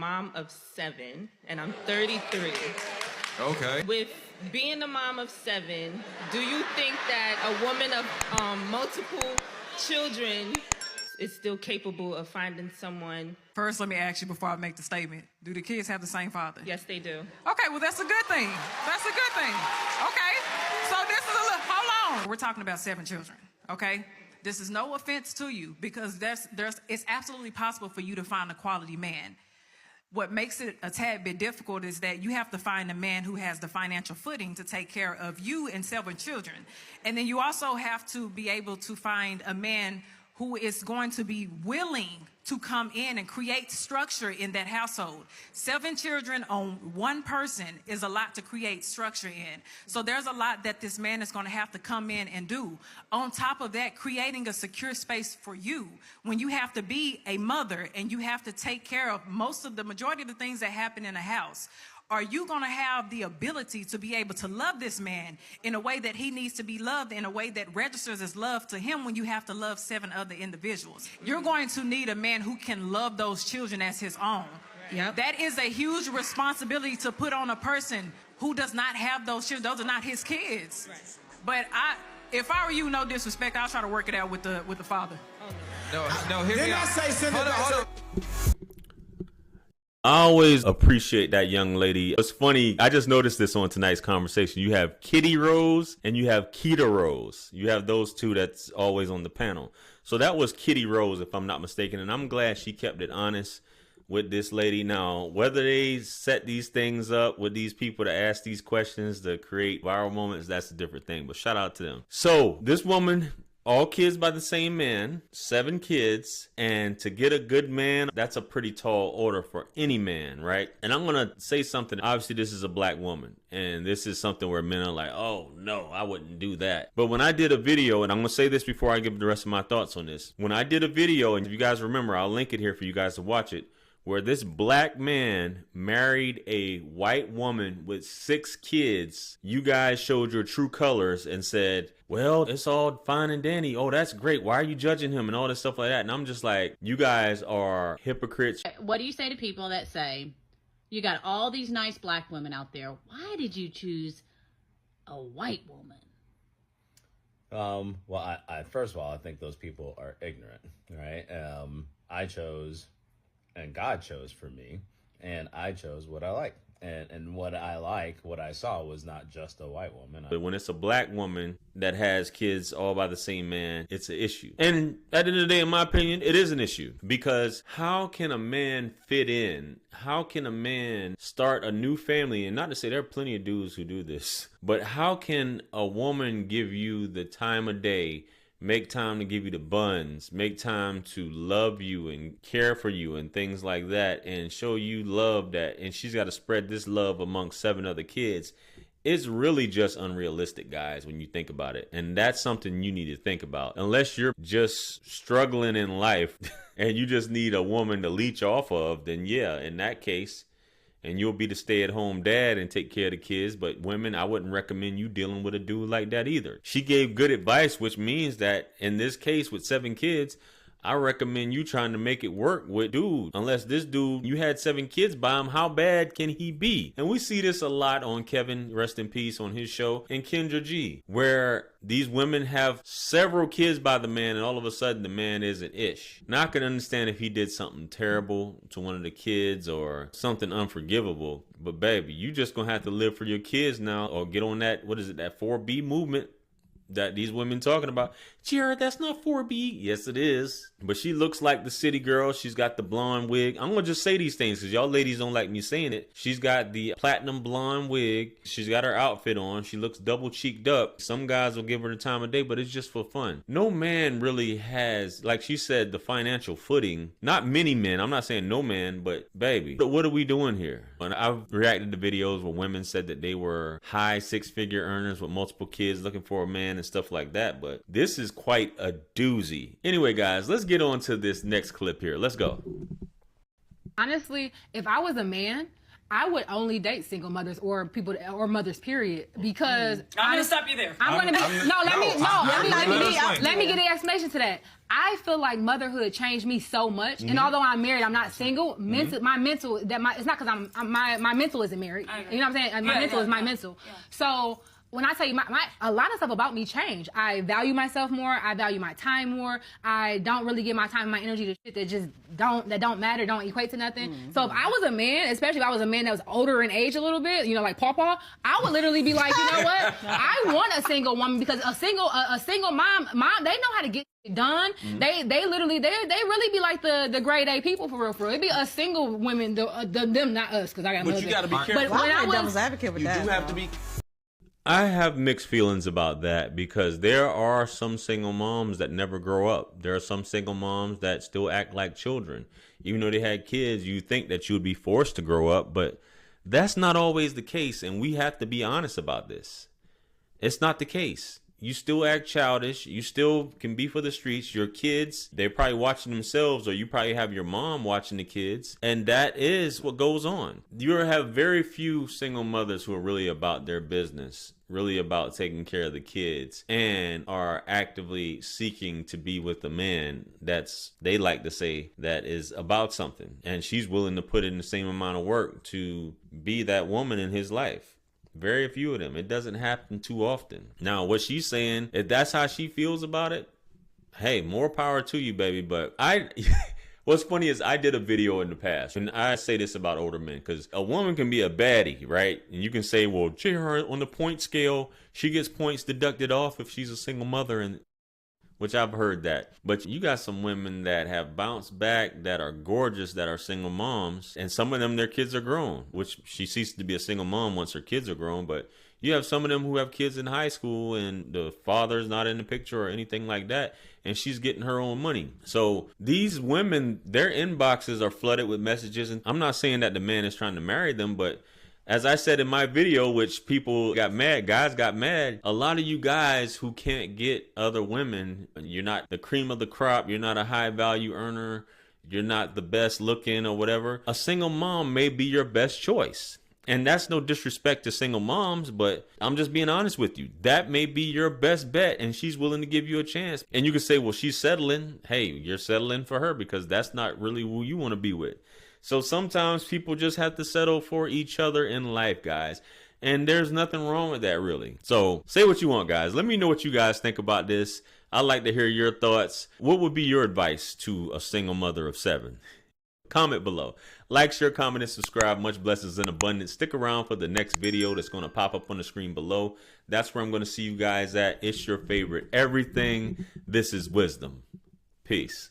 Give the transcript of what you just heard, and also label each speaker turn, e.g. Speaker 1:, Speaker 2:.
Speaker 1: mom of 7, and I'm 33.
Speaker 2: Okay.
Speaker 1: With being a mom of 7, do you think that a woman of multiple children is still capable of finding someone?
Speaker 3: First, let me ask you before I make the statement. Do the kids have the same father?
Speaker 1: Yes, they do.
Speaker 3: Okay, well, that's a good thing. That's a good thing. Okay, so this is hold on. We're talking about 7 children, okay? This is no offense to you because it's absolutely possible for you to find a quality man. What makes it a tad bit difficult is that you have to find a man who has the financial footing to take care of you and 7 children. And then you also have to be able to find a man who is going to be willing to come in and create structure in that household. 7 children on 1 person is a lot to create structure in. So there's a lot that this man is going to have to come in and do. On top of that, creating a secure space for you when you have to be a mother and you have to take care of the majority of the things that happen in a house. Are you going to have the ability to be able to love this man in a way that he needs to be loved, in a way that registers as love to him when you have to love 7 other individuals? You're going to need a man who can love those children as his own.
Speaker 1: Yep.
Speaker 3: That is a huge responsibility to put on a person who does not have those children. Those are not his kids.
Speaker 1: Right.
Speaker 3: But if I were you, no disrespect, I'll try to work it out with the father.
Speaker 2: No, hear me out. Hold on.
Speaker 4: I always appreciate that young lady. It's funny, I just noticed this on tonight's conversation. You have Kitty Rose and you have Keita Rose. You have those two that's always on the panel. So that was Kitty Rose, if I'm not mistaken, and I'm glad she kept it honest with this lady. Now, whether they set these things up with these people to ask these questions to create viral moments, that's a different thing, but shout out to them. So this woman, all kids by the same man, 7 kids, and to get a good man, that's a pretty tall order for any man, right? And I'm gonna say something. Obviously, this is a black woman, and this is something where men are like, oh no, I wouldn't do that. But when I did a video, and I'm gonna say this before I give the rest of my thoughts on this. When I did a video, and if you guys remember, I'll link it here for you guys to watch it, where this black man married a white woman with 6 kids. You guys showed your true colors and said, well, it's all fine and dandy. Oh, that's great. Why are you judging him and all this stuff like that? And I'm just like, you guys are hypocrites.
Speaker 5: What do you say to people that say, you got all these nice black women out there. Why did you choose a white woman?
Speaker 6: Well, I first of all, I think those people are ignorant, right? I chose, and God chose for me, and I chose what I like. And what I like, what I saw was not just a white woman.
Speaker 4: But when it's a black woman that has kids all by the same man, it's an issue. And at the end of the day, in my opinion, it is an issue. Because how can a man fit in? How can a man start a new family? And not to say there are plenty of dudes who do this, but how can a woman give you the time of day, make time to give you the buns, make time to love you and care for you and things like that, and show you love that, and she's got to spread this love amongst 7 other kids? It's really just unrealistic, guys, when you think about it. And that's something you need to think about. Unless you're just struggling in life and you just need a woman to leech off of, then yeah, in that case, and you'll be the stay-at-home dad and take care of the kids. But women, I wouldn't recommend you dealing with a dude like that either. She gave good advice, which means that in this case with 7 kids, I recommend you trying to make it work with dude. Unless this dude, you had 7 kids by him, how bad can he be? And we see this a lot on Kevin, rest in peace, on his show, and Kendra G, where these women have several kids by the man, and all of a sudden the man isn't ish. Now I can understand if he did something terrible to one of the kids or something unforgivable, but baby, you just gonna have to live for your kids now, or get on that, what is it, that 4B movement that these women talking about. Jared, that's not 4B. Yes, it is. But she looks like the city girl. She's got the blonde wig. I'm going to just say these things because y'all ladies don't like me saying it. She's got the platinum blonde wig. She's got her outfit on. She looks double cheeked up. Some guys will give her the time of day, but it's just for fun. No man really has, like she said, the financial footing. Not many men. I'm not saying no man, but baby, what are we doing here? And I've reacted to videos where women said that they were high 6-figure earners with multiple kids looking for a man and stuff like that, but this is quite a doozy. Anyway, guys, let's get on to this next clip here. Let's go.
Speaker 7: Honestly, if I was a man, I would only date single mothers or people or mothers, period. Because
Speaker 3: I'm gonna stop you there.
Speaker 7: Let me get an explanation to that. I feel like motherhood changed me so much, and although I'm married, I'm not single. It's not because my mental isn't married. You know what I'm saying? My mental is my mental. Yeah. So when I tell you, a lot of stuff about me changed. I value myself more. I value my time more. I don't really give my time and my energy to shit that just don't matter, don't equate to nothing. So if I was a man, especially if I was a man that was older in age a little bit, like Pawpaw, I would literally be like, you know what? I want a single woman, because a single mom, they know how to get it done. They really be like the grade A people for real. It'd be a single women, them, not us, because I got.
Speaker 8: But you got to be careful.
Speaker 7: But when I was
Speaker 9: devil's advocate with that,
Speaker 8: you do have to be.
Speaker 4: I have mixed feelings about that, because there are some single moms that never grow up. There are some single moms that still act like children. Even though they had kids, you think that you would be forced to grow up, but that's not always the case, and we have to be honest about this. It's not the case. You still act childish. You still can be for the streets. Your kids, they're probably watching themselves, or you probably have your mom watching the kids. And that is what goes on. You have very few single mothers who are really about their business, really about taking care of the kids, and are actively seeking to be with a man that's, they like to say, that is about something. And she's willing to put in the same amount of work to be that woman in his life. Very few of them. It doesn't happen too often. Now, what she's saying, if that's how she feels about it, hey, more power to you, baby. But what's funny is I did a video in the past, and I say this about older men, because a woman can be a baddie, right? And you can say, well, her on the point scale, she gets points deducted off if she's a single mother, and which I've heard that. But you got some women that have bounced back, that are gorgeous, that are single moms, and some of them, their kids are grown, which she ceases to be a single mom once her kids are grown. But you have some of them who have kids in high school, and the father's not in the picture or anything like that, and she's getting her own money. So these women, their inboxes are flooded with messages, and I'm not saying that the man is trying to marry them, but as I said in my video, which people got mad, guys got mad, a lot of you guys who can't get other women, you're not the cream of the crop, you're not a high value earner, you're not the best looking or whatever, a single mom may be your best choice. And that's no disrespect to single moms, but I'm just being honest with you. That may be your best bet, and she's willing to give you a chance. And you can say, well, she's settling. Hey, you're settling for her, because that's not really who you want to be with. So sometimes people just have to settle for each other in life, guys. And there's nothing wrong with that, really. So say what you want, guys. Let me know what you guys think about this. I'd like to hear your thoughts. What would be your advice to a single mother of 7? Comment below. Like, share, comment, and subscribe. Much blessings in abundance. Stick around for the next video that's going to pop up on the screen below. That's where I'm going to see you guys at. It's your favorite everything. This is Wisdom. Peace.